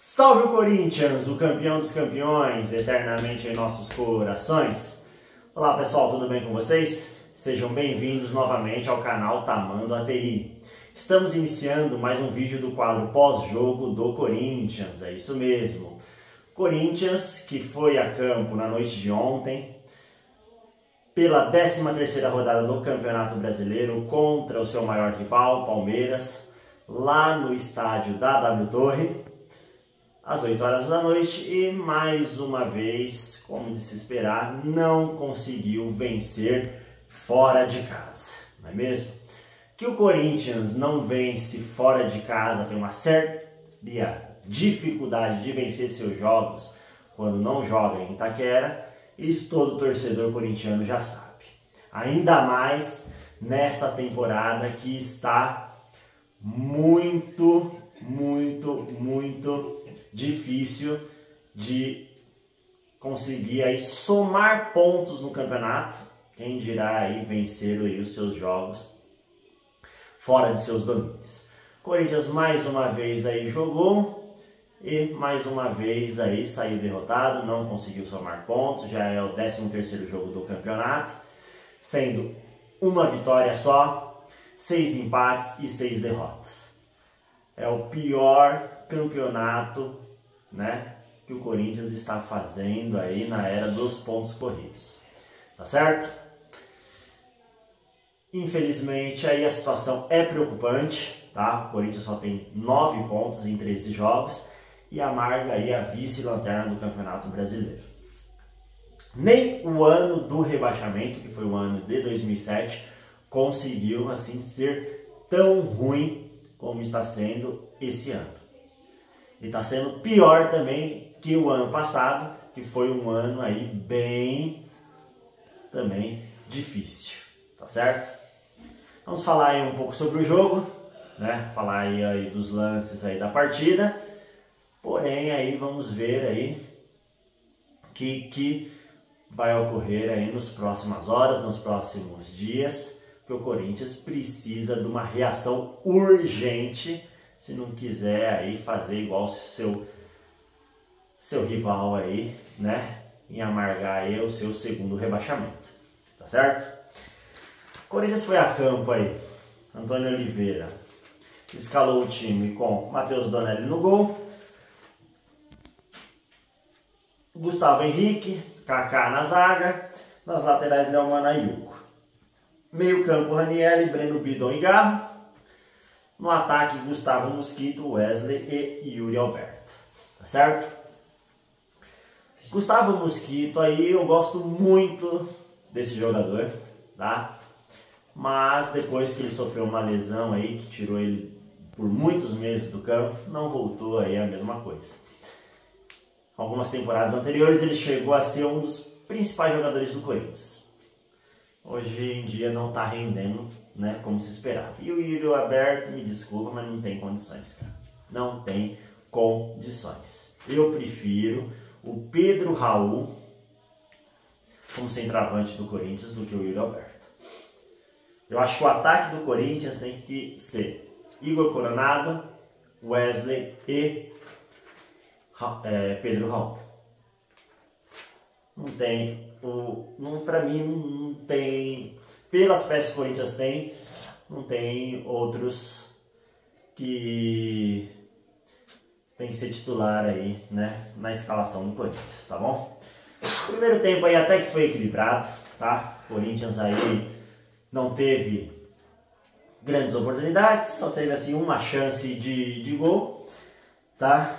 Salve o Corinthians, o campeão dos campeões, eternamente em nossos corações. Olá pessoal, tudo bem com vocês? Sejam bem-vindos novamente ao canal Tamando ATI. Estamos iniciando mais um vídeo do quadro pós-jogo do Corinthians, é isso mesmo. Corinthians que foi a campo na noite de ontem, pela 13ª rodada do Campeonato Brasileiro contra o seu maior rival, Palmeiras, lá no estádio da W Torre, às 8 horas da noite, e mais uma vez, como de se esperar, não conseguiu vencer fora de casa, não é mesmo? Que o Corinthians não vence fora de casa, tem uma séria dificuldade de vencer seus jogos quando não joga em Itaquera, isso todo torcedor corintiano já sabe. Ainda mais nessa temporada que está muito difícil de conseguir aí somar pontos no campeonato, quem dirá aí vencer aí os seus jogos fora de seus domínios. Corinthians mais uma vez aí jogou e mais uma vez aí saiu derrotado, não conseguiu somar pontos, já é o 13º jogo do campeonato, sendo uma vitória só, 6 empates e 6 derrotas. É o pior campeonato, né, que o Corinthians está fazendo aí na era dos pontos corridos, tá certo? Infelizmente aí a situação é preocupante, tá? O Corinthians só tem 9 pontos em 13 jogos e amarga aí a vice-lanterna do Campeonato Brasileiro. Nem o ano do rebaixamento, que foi o ano de 2007, conseguiu assim ser tão ruim como está sendo esse ano. E está sendo pior também que o ano passado, que foi um ano aí bem também difícil, tá certo? Vamos falar aí um pouco sobre o jogo, né? Falar aí dos lances aí da partida. Porém aí vamos ver aí que vai ocorrer aí nas próximas horas, nos próximos dias, que o Corinthians precisa de uma reação urgente se não quiser aí fazer igual seu rival aí, né, em amargar aí o seu segundo rebaixamento, tá certo? O Corinthians foi a campo aí, Antônio Oliveira escalou o time com Matheus Donelli no gol, Gustavo Henrique, Kaká na zaga, nas laterais Neumana e Hugo. Meio campo Ranieri, Breno Bidon e Garro. No ataque, Gustavo Mosquito, Wesley e Yuri Alberto. Tá certo? Gustavo Mosquito aí, eu gosto muito desse jogador, tá? Mas depois que ele sofreu uma lesão aí, que tirou ele por muitos meses do campo, não voltou aí a mesma coisa. Algumas temporadas anteriores ele chegou a ser um dos principais jogadores do Corinthians. Hoje em dia não está rendendo, né, como se esperava. E o Yuri Alberto, me desculpa, mas não tem condições, cara. Não tem condições. Eu prefiro o Pedro Raul como centroavante do Corinthians do que o Yuri Alberto. Eu acho que o ataque do Corinthians tem que ser Igor Coronado, Wesley e Pedro Raul. Não tem, para mim não tem, pelas peças que o Corinthians tem, não tem outros que tem que ser titular aí, né, na escalação do Corinthians, tá bom? Primeiro tempo aí até que foi equilibrado, tá? O Corinthians aí não teve grandes oportunidades, só teve assim uma chance de gol, tá?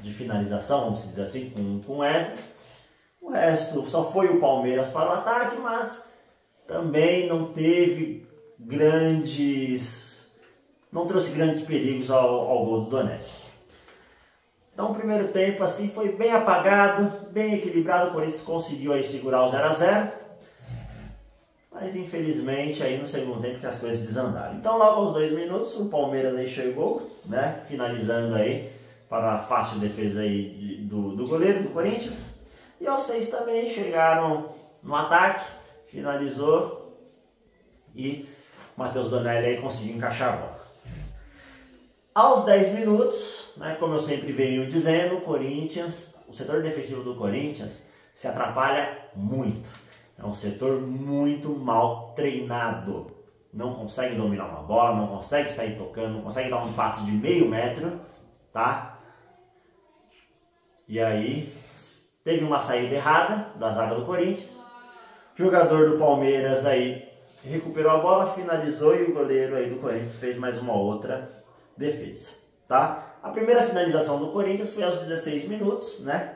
De finalização, vamos dizer assim, com Wesley. O resto só foi o Palmeiras para o ataque, mas também não teve não trouxe grandes perigos ao gol do Donelli. Então o primeiro tempo assim foi bem apagado, bem equilibrado, o Corinthians conseguiu aí segurar o 0 a 0. Mas infelizmente aí no segundo tempo que as coisas desandaram. Então logo aos 2 minutos o Palmeiras aí chegou, né, finalizando aí para a fácil defesa aí do goleiro do Corinthians. E aos 6 também chegaram no ataque, finalizou e Matheus Donelli aí conseguiu encaixar a bola. Aos 10 minutos, né, como eu sempre venho dizendo, o setor defensivo do Corinthians se atrapalha muito. É um setor muito mal treinado. Não consegue dominar uma bola, não consegue sair tocando, não consegue dar um passe de meio metro, tá? E aí, teve uma saída errada da zaga do Corinthians. O jogador do Palmeiras aí recuperou a bola, finalizou e o goleiro aí do Corinthians fez mais uma outra defesa, tá? A primeira finalização do Corinthians foi aos 16 minutos, né?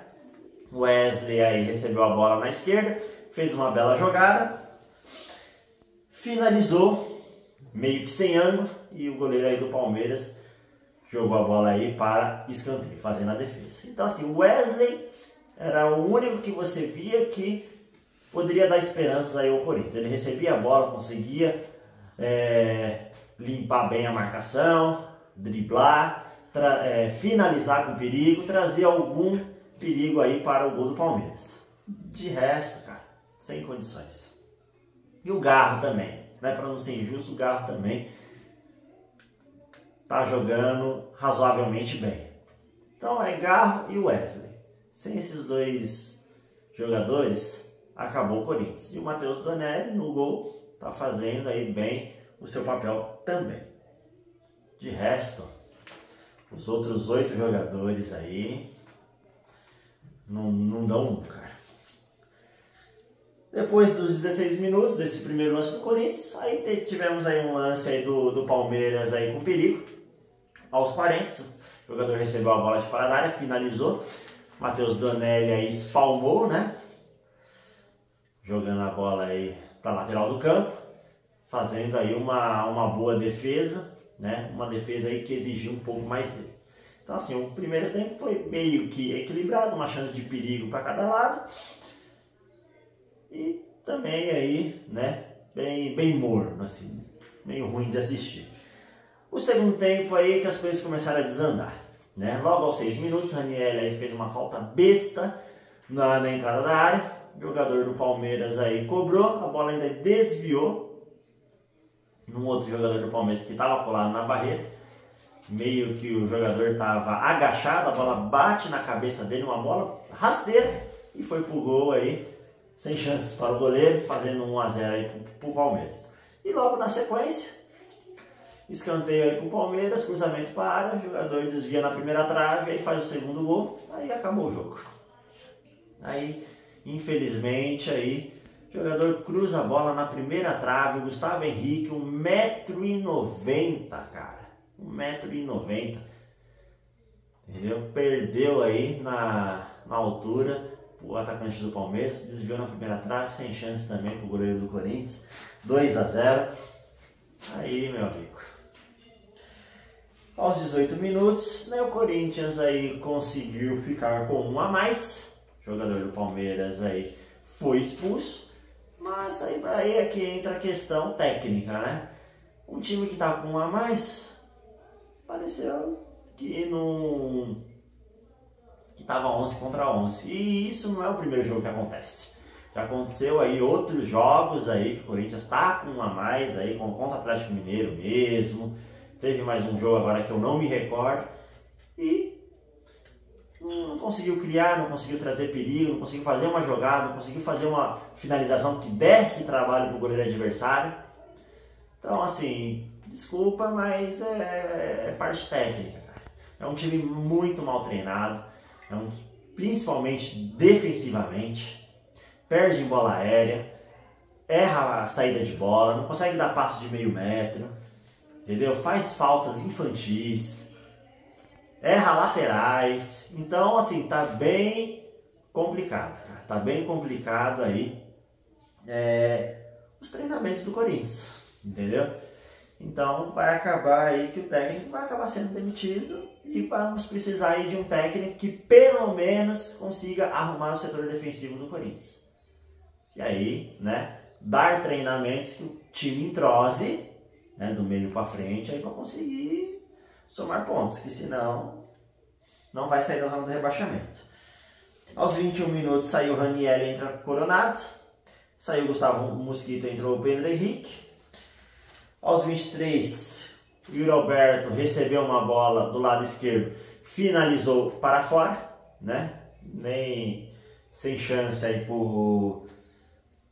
O Wesley aí recebeu a bola na esquerda, fez uma bela jogada, finalizou meio que sem ângulo e o goleiro aí do Palmeiras jogou a bola aí para escanteio, fazendo a defesa. Então assim, o Wesley era o único que você via que poderia dar esperanças aí ao Corinthians. Ele recebia a bola, conseguia limpar bem a marcação, driblar, finalizar com perigo, trazer algum perigo aí para o gol do Palmeiras. De resto, cara, sem condições. E o Garro também, né? Para não ser injusto, o Garro também tá jogando razoavelmente bem. Então é Garro e Wesley. Sem esses dois jogadores, acabou o Corinthians. E o Matheus Donelli no gol tá fazendo aí bem o seu papel também. De resto, os outros 8 jogadores aí não dão um, cara. Depois dos 16 minutos desse primeiro lance do Corinthians, aí tivemos aí um lance aí do Palmeiras aí com perigo. Aos 40, o jogador recebeu a bola de fora da área, finalizou. Matheus Donelli aí espalmou, né? Jogando a bola aí para a lateral do campo, fazendo aí uma boa defesa, né? Uma defesa aí que exigiu um pouco mais dele. Então assim, o primeiro tempo foi meio que equilibrado, uma chance de perigo para cada lado. E também aí, né, bem morno, assim, meio ruim de assistir. O segundo tempo aí que as coisas começaram a desandar, né? Logo aos 6 minutos, Ranieri aí fez uma falta besta na entrada da área. O jogador do Palmeiras aí cobrou, a bola ainda desviou num outro jogador do Palmeiras que estava colado na barreira. Meio que o jogador estava agachado, a bola bate na cabeça dele, uma bola rasteira e foi pro gol aí, sem chances para o goleiro, fazendo 1 a 0 aí pro Palmeiras. E logo na sequência, escanteio aí pro Palmeiras, cruzamento para a área, o jogador desvia na primeira trave, aí faz o segundo gol, aí acabou o jogo. Aí, infelizmente, aí, o jogador cruza a bola na primeira trave, o Gustavo Henrique, 1,90 m, cara. 1,90 m. Entendeu? Perdeu aí na altura o atacante do Palmeiras, desviou na primeira trave, sem chance também pro goleiro do Corinthians. 2 a 0. Aí, meu amigo. Aos 18 minutos, né, o Corinthians aí conseguiu ficar com 1 a mais. O jogador do Palmeiras aí foi expulso. Mas aí é que entra a questão técnica, né? Um time que tá com 1 a mais, pareceu que não... que tava 11 contra 11. E isso não é o primeiro jogo que acontece. Já aconteceu aí outros jogos aí que o Corinthians tá com 1 a mais aí, contra o Atlético Mineiro mesmo. Teve mais um jogo agora que eu não me recordo. E não conseguiu criar, não conseguiu trazer perigo, não conseguiu fazer uma jogada, não conseguiu fazer uma finalização que desse trabalho pro goleiro adversário. Então assim, desculpa, mas é parte técnica, cara. É um time muito mal treinado, principalmente defensivamente, perde em bola aérea, erra a saída de bola, não consegue dar passe de meio metro, entendeu? Faz faltas infantis, erra laterais. Então assim, tá bem complicado, cara. Tá bem complicado aí os treinamentos do Corinthians, entendeu? Então vai acabar aí que o técnico vai acabar sendo demitido e vamos precisar aí de um técnico que pelo menos consiga arrumar o setor defensivo do Corinthians. E aí, né, dar treinamentos que o time entrose, né, do meio para frente aí para conseguir somar pontos, que senão não vai sair da zona do rebaixamento. Aos 21 minutos saiu o Ranieri, entra Coronado, saiu o Gustavo Mosquito, entrou o Pedro Henrique. Aos 23, O Yuri Alberto recebeu uma bola do lado esquerdo, finalizou para fora, né? Nem sem chance aí por...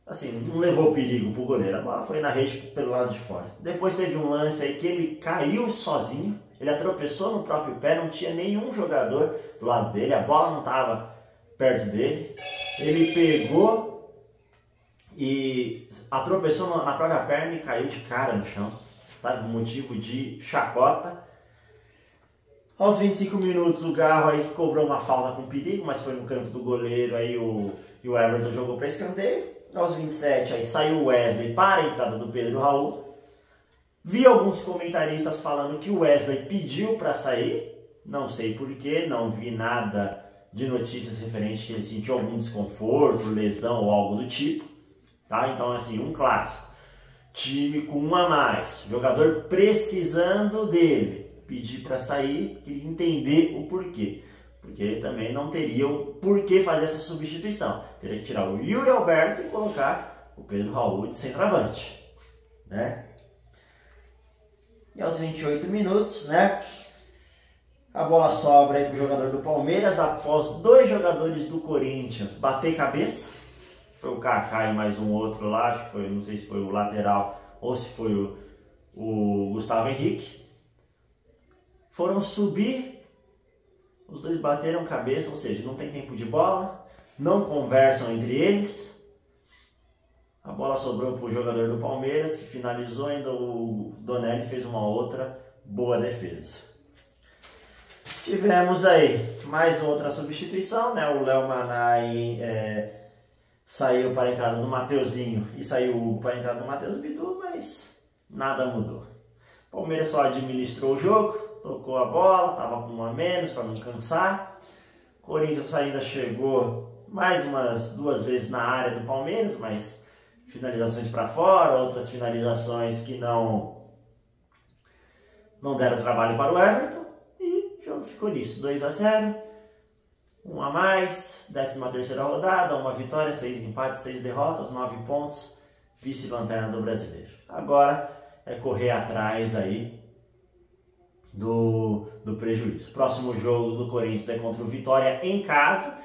Assim, não levou perigo pro goleiro. A bola foi na rede pelo lado de fora. Depois teve um lance aí que ele caiu sozinho. Ele tropeçou no próprio pé, não tinha nenhum jogador do lado dele. A bola não estava perto dele. Ele pegou e tropeçou na própria perna e caiu de cara no chão. Sabe, motivo de chacota. Aos 25 minutos o Garro aí cobrou uma falta com perigo, mas foi no canto do goleiro, aí o Everton jogou para escanteio. Aos 27 aí saiu o Wesley para a entrada do Pedro Raul. Vi alguns comentaristas falando que o Wesley pediu para sair, não sei porquê, não vi nada de notícias referentes que ele sentiu algum desconforto, lesão ou algo do tipo. Tá? Então assim, um clássico. Time com um a mais, jogador precisando dele, pedir para sair e entender o porquê. Porque ele também não teria o porquê fazer essa substituição. Teria que tirar o Yuri Alberto e colocar o Pedro Raul de centroavante, né? E aos 28 minutos, né? A bola sobra aí para o jogador do Palmeiras após dois jogadores do Corinthians bater cabeça. Foi o Kaká e mais um outro lá, acho que foi, não sei se foi o lateral ou se foi o Gustavo Henrique. Foram subir, os dois bateram cabeça, ou seja, não tem tempo de bola, não conversam entre eles. A bola sobrou para o jogador do Palmeiras, que finalizou, ainda o Donelli fez uma outra boa defesa. Tivemos aí mais outra substituição, né? O Léo Manai saiu para a entrada do Mateuzinho e saiu o Hugo para a entrada do Matheus Bidu, mas nada mudou. O Palmeiras só administrou o jogo, tocou a bola, estava com um a menos para não cansar. O Corinthians ainda chegou mais umas duas vezes na área do Palmeiras, mas finalizações para fora, outras finalizações que não deram trabalho para o Everton. E o jogo ficou nisso, 2-0, 1 a mais, 13ª rodada, uma vitória, 6 empates, 6 derrotas, 9 pontos, vice-lanterna do Brasileiro. Agora é correr atrás aí do prejuízo. Próximo jogo do Corinthians é contra o Vitória em casa,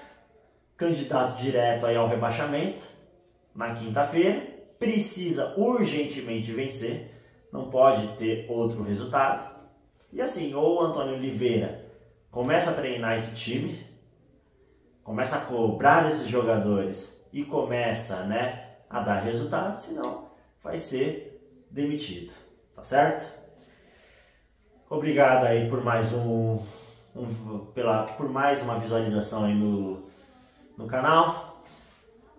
candidato direto aí ao rebaixamento, na quinta-feira. Precisa urgentemente vencer, não pode ter outro resultado. E assim, ou o Antônio Oliveira começa a treinar esse time, começa a cobrar desses jogadores e começa, né, a dar resultados, senão vai ser demitido, tá certo? Obrigado aí por mais por mais uma visualização aí no canal.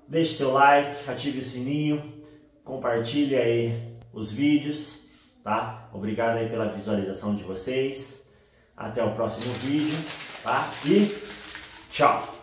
Deixe seu like, ative o sininho, compartilhe aí os vídeos, tá? Obrigado aí pela visualização de vocês. Até o próximo vídeo, tá? E tchau!